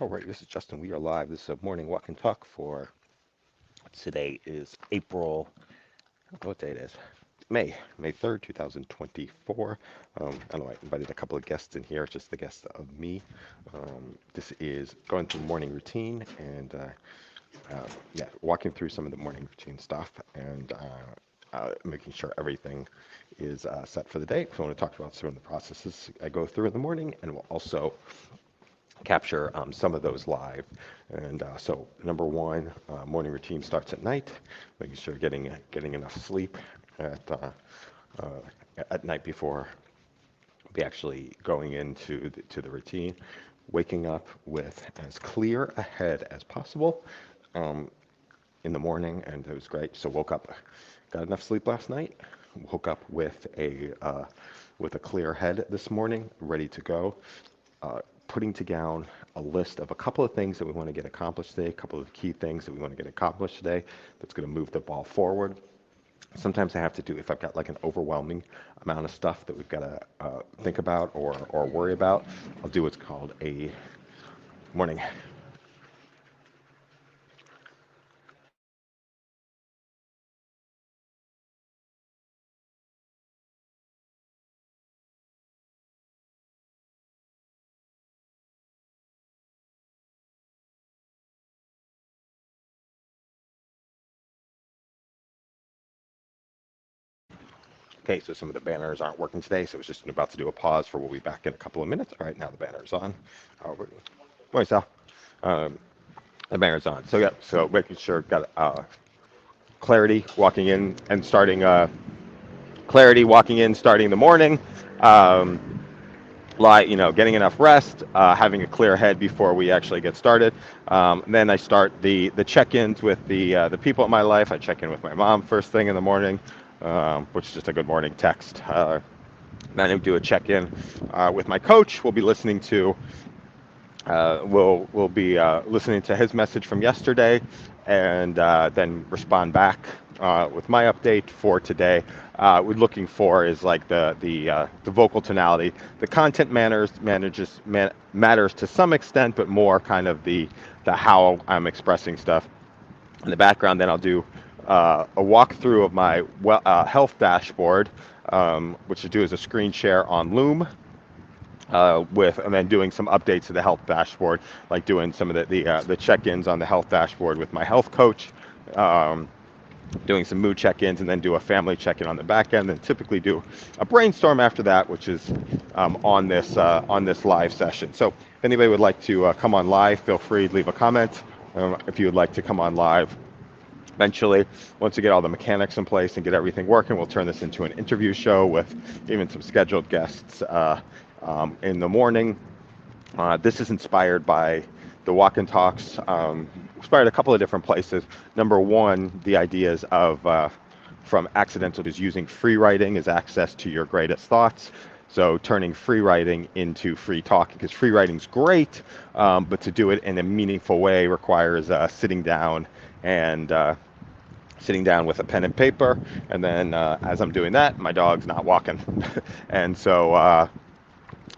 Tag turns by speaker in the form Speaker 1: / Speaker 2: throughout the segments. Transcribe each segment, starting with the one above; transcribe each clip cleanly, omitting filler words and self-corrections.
Speaker 1: All right, this is Justin. We are live. This is a morning walk and talk for today is April, I don't know what day it is. May 3rd, 2024. I know I invited a couple of guests in here. It's just the guests of me. This is going through morning routine and yeah, walking through some of the morning routine stuff and making sure everything is set for the day. So I want to talk about some of the processes I go through in the morning, and we'll also capture some of those live. And so, number one, morning routine starts at night, making sure getting enough sleep at uh, at night before we actually going into the routine. Waking up with as clear a head as possible um, in the morning, and it was great. So woke up, got enough sleep last night. Woke up with a clear head this morning, ready to go. Putting down a list of a couple of things that we want to get accomplished today, a couple of key things that we want to get accomplished today that's going to move the ball forward. Sometimes I have to do, if I've got like an overwhelming amount of stuff that we've got to think about or worry about, I'll do what's called a morning. Okay, so some of the banners aren't working today, so I was just about to do a pause for we'll be back in a couple of minutes. All right, now the banner's on. Morning, Sal. Um, the banner's on. So yeah, so making sure got clarity walking in and starting starting the morning. Um, Getting enough rest, having a clear head before we actually get started. Then I start the check-ins with the people in my life. I check in with my mom first thing in the morning, which is just a good morning text. Then I do a check-in with my coach. We'll be listening to his message from yesterday, and then respond back with my update for today. We're looking for is like the vocal tonality. The content matters to some extent, but more kind of the how I'm expressing stuff in the background. Then I'll do a walkthrough of my health dashboard, which I do as a screen share on Loom and then doing some updates to the health dashboard, like doing some of the check-ins on the health dashboard with my health coach, um, doing some mood check-ins, and then do a family check-in on the back end, and typically do a brainstorm after that, which is on this live session. So if anybody would like to come on live, feel free to leave a comment. If you would like to come on live, eventually, once we get all the mechanics in place and get everything working, we'll turn this into an interview show with even some scheduled guests in the morning. This is inspired by the walk and talks, inspired a couple of different places. Number one, the ideas of from accidental is using free writing as access to your greatest thoughts. So turning free writing into free talking, because free writing's great, but to do it in a meaningful way requires and sitting down with a pen and paper. And then as I'm doing that, my dog's not walking. And so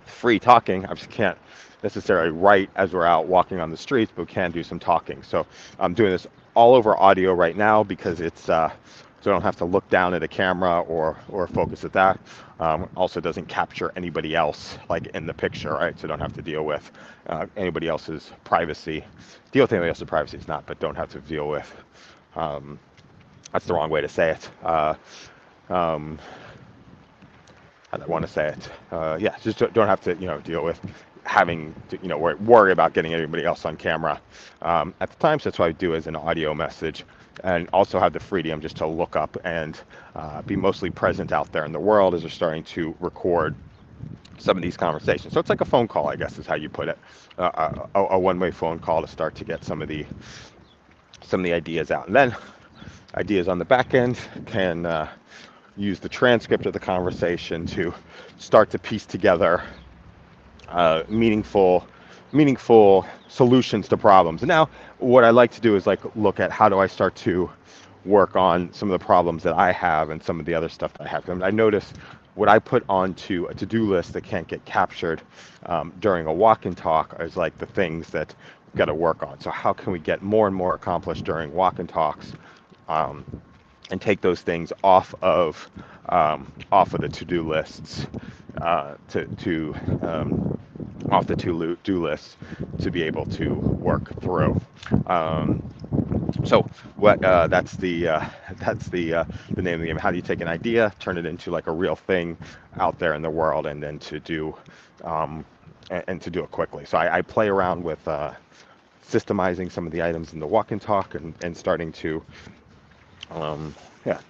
Speaker 1: free talking, I just can't necessarily write as we're out walking on the streets, but we can do some talking. So I'm doing this all over audio right now because it's so I don't have to look down at a camera or focus at that. Also doesn't capture anybody else like in the picture, right? So don't have to deal with anybody else's privacy. Deal with anybody else's privacy is not, but don't have to deal with. Um, that's the wrong way to say it. Um, how do I want to say it? Yeah, just don't have to, deal with having to, worry about getting anybody else on camera at the time. So that's what I do as an audio message, and also have the freedom just to look up and be mostly present out there in the world as we're starting to record some of these conversations. So it's like a phone call, I guess, is how you put it, a one-way phone call to start to get some of the ideas out, and then ideas on the back end can use the transcript of the conversation to start to piece together meaningful solutions to problems. And now what I like to do is like look at how do I start to work on some of the problems that I have and some of the other stuff that I have. I notice what I put onto a to-do list that can't get captured during a walk and talk is like the things that we've got to work on. So how can we get more and more accomplished during walk and talks, um, and take those things off of the to-do lists, to off the to-do lists to be able to work through. Um, so what that's the name of the game. How do you take an idea, turn it into like a real thing out there in the world, and then to do um, and to do it quickly. So I play around with systemizing some of the items in the walk and talk, and starting to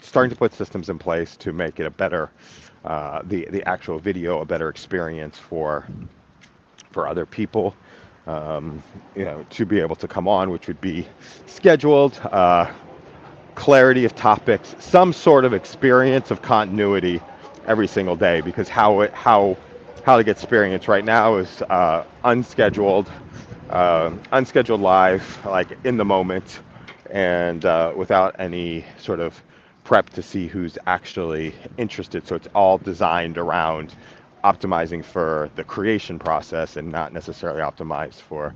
Speaker 1: starting to put systems in place to make it a better the actual video a better experience for other people, to be able to come on, which would be scheduled, clarity of topics, some sort of experience of continuity every single day. Because how to get experience right now is unscheduled live, like in the moment, and without any sort of prep to see who's actually interested. So it's all designed around optimizing for the creation process and not necessarily optimized for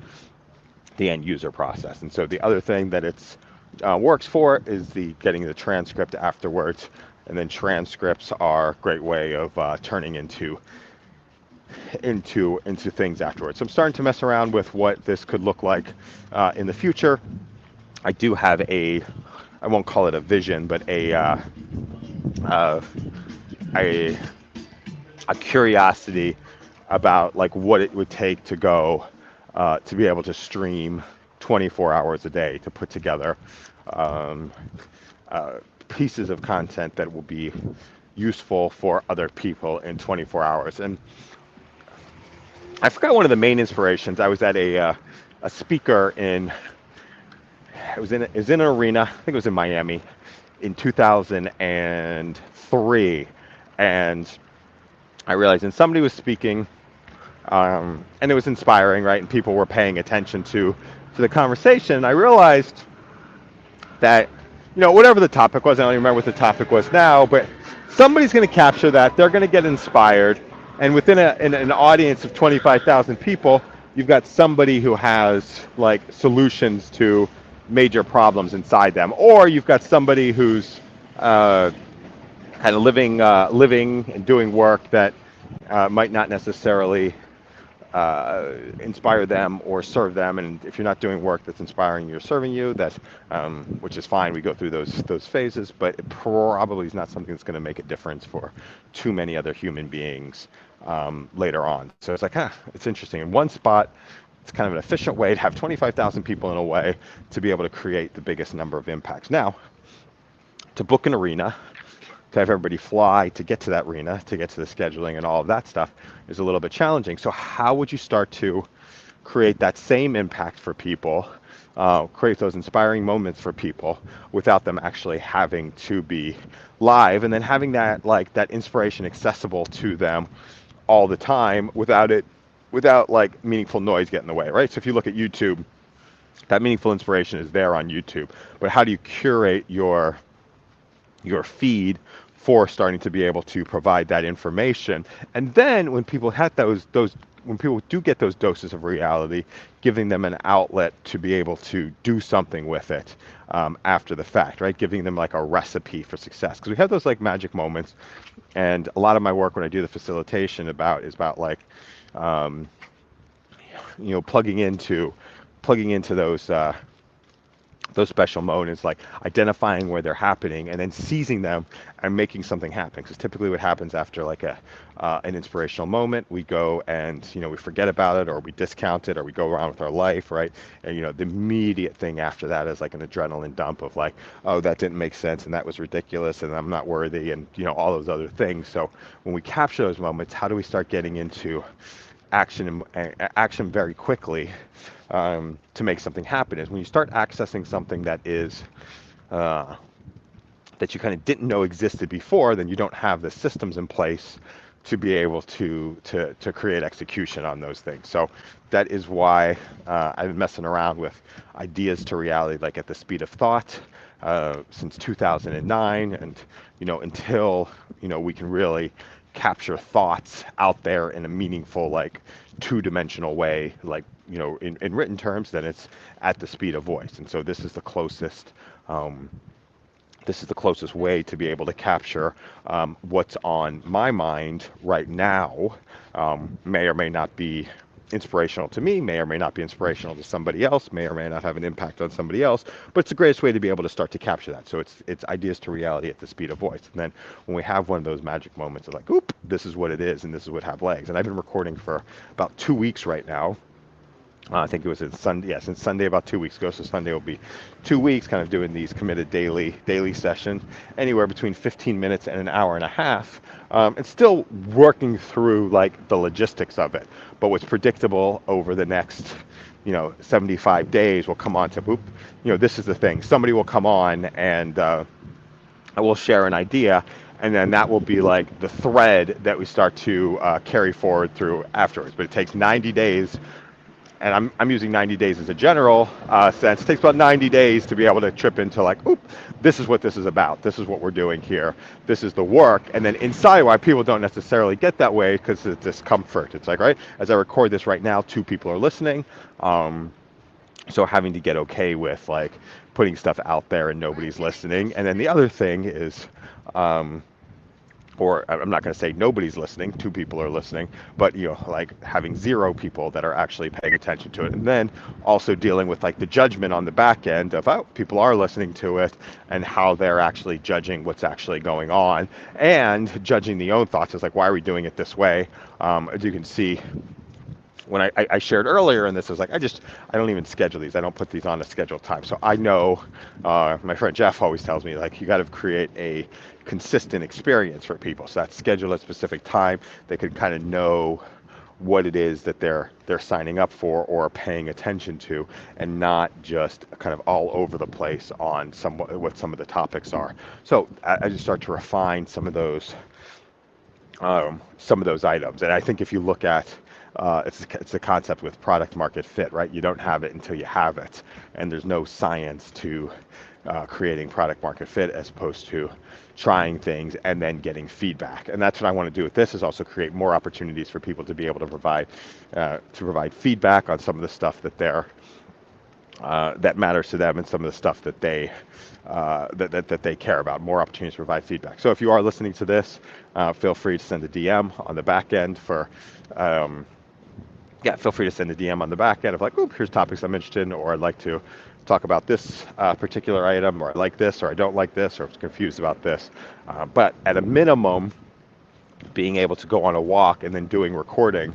Speaker 1: the end user process. And so the other thing that it's works for is the getting the transcript afterwards. And then transcripts are a great way of turning into things afterwards. So I'm starting to mess around with what this could look like in the future. I do have I won't call it a vision, but a curiosity about like what it would take to go to be able to stream 24 hours a day, to put together um, pieces of content that will be useful for other people in 24 hours. And I forgot one of the main inspirations. I was at a speaker it was in an arena. I think it was in Miami in 2003, and I realized, and somebody was speaking, and it was inspiring, right? And people were paying attention to the conversation. And I realized that, whatever the topic was, I don't even remember what the topic was now, but somebody's going to capture that. They're going to get inspired, and within an audience of 25,000 people, you've got somebody who has like solutions to major problems inside them, or you've got somebody who's kind of living and doing work that might not necessarily inspire them or serve them. And if you're not doing work that's inspiring you or serving you, that which is fine. We go through those phases, but it probably is not something that's going to make a difference for too many other human beings later on. So it's like, it's interesting. In one spot, it's kind of an efficient way to have 25,000 people in a way to be able to create the biggest number of impacts. Now, to book an arena, to have everybody fly to get to that arena, to get to the scheduling and all of that stuff is a little bit challenging. So how would you start to create that same impact for people, create those inspiring moments for people without them actually having to be live, and then having that inspiration accessible to them all the time without like meaningful noise getting in the way, right? So if you look at YouTube, that meaningful inspiration is there on YouTube, but how do you curate your feed for starting to be able to provide that information? And then when people have when people do get those doses of reality, giving them an outlet to be able to do something with it after the fact, right? Giving them like a recipe for success. Because we have those like magic moments, and a lot of my work when I do the facilitation is about like, plugging into those special moments, like identifying where they're happening and then seizing them and making something happen. Because typically what happens after like an inspirational moment, we go and we forget about it, or we discount it, or we go around with our life, right? And the immediate thing after that is like an adrenaline dump of like, oh, that didn't make sense, and that was ridiculous, and I'm not worthy, and all those other things. So when we capture those moments, how do we start getting into action very quickly to make something happen? Is when you start accessing something that is that you kind of didn't know existed before, then you don't have the systems in place to be able to create execution on those things. So that is why I've been messing around with ideas to reality, like at the speed of thought, since 2009, and until we can really capture thoughts out there in a meaningful, like two-dimensional way, like, in written terms, then it's at the speed of voice. And so um, this is the closest way to be able to capture what's on my mind right now. May or may not be inspirational to me, may or may not be inspirational to somebody else, may or may not have an impact on somebody else, but it's the greatest way to be able to start to capture that. So it's ideas to reality at the speed of voice. And then when we have one of those magic moments of like, oop, this is what it is, and this is what have legs. And I've been recording for about 2 weeks right now. I think it was Sunday, yeah, since Sunday about 2 weeks ago. So Sunday will be 2 weeks, kind of doing these committed daily sessions, anywhere between 15 minutes and an hour and a half. And still working through like the logistics of it. But what's predictable over the next, 75 days will come on to, boop, this is the thing. Somebody will come on and I will share an idea, and then that will be like the thread that we start to carry forward through afterwards. But it takes 90 days, and I'm using 90 days as a general sense. It takes about 90 days to be able to trip into like, oop, this is what this is about. This is what we're doing here. This is the work. And then inside, why people don't necessarily get that way, because it's discomfort. It's like, right, as I record this right now, 2 people are listening. So having to get okay with like putting stuff out there and nobody's listening. And then the other thing is, or I'm not going to say nobody's listening, 2 people are listening, but like having 0 people that are actually paying attention to it. And then also dealing with like the judgment on the back end of, oh, people are listening to it, and how they're actually judging what's actually going on, and judging the own thoughts. It's like, why are we doing it this way? As you can see, when I shared earlier in this, I was like, I don't even schedule these. I don't put these on a scheduled time. So I know, my friend Jeff always tells me, like, you got to create a consistent experience for people. So that's schedule a specific time. They could kind of know what it is that they're signing up for or paying attention to, and not just kind of all over the place on what some of the topics are. So I just start to refine some of those items. And I think if you look at it's a concept with product market fit, right? You don't have it until you have it, and there's no science to creating product market fit, as opposed to trying things and then getting feedback. And that's what I want to do with this, is also create more opportunities for people to be able to provide feedback on some of the stuff that that matters to them, and some of the stuff that they care about. More opportunities to provide feedback. So if you are listening to this, feel free to send a DM on the back end for. Feel free to send a DM on the back end of like, oop, here's topics I'm interested in, or I'd like to talk about this particular item, or I like this, or I don't like this, or I'm confused about this. But at a minimum, being able to go on a walk and then doing recording,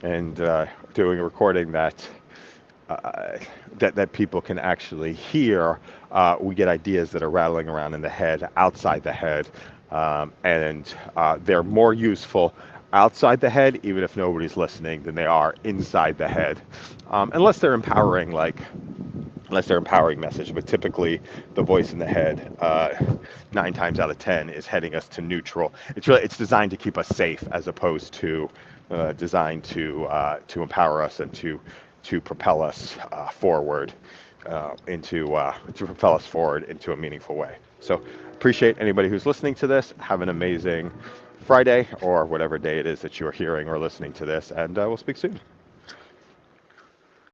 Speaker 1: and doing a recording that people can actually hear, we get ideas that are rattling around in the head, outside the head, and they're more useful outside the head, even if nobody's listening, than they are inside the head, unless they're empowering, message. But typically, the voice in the head, 9 times out of 10, is heading us to neutral. It's designed to keep us safe, as opposed to designed to empower us and to propel us forward into a meaningful way. So appreciate anybody who's listening to this. Have an amazing Friday, or whatever day it is that you're hearing or listening to this, and we'll speak soon.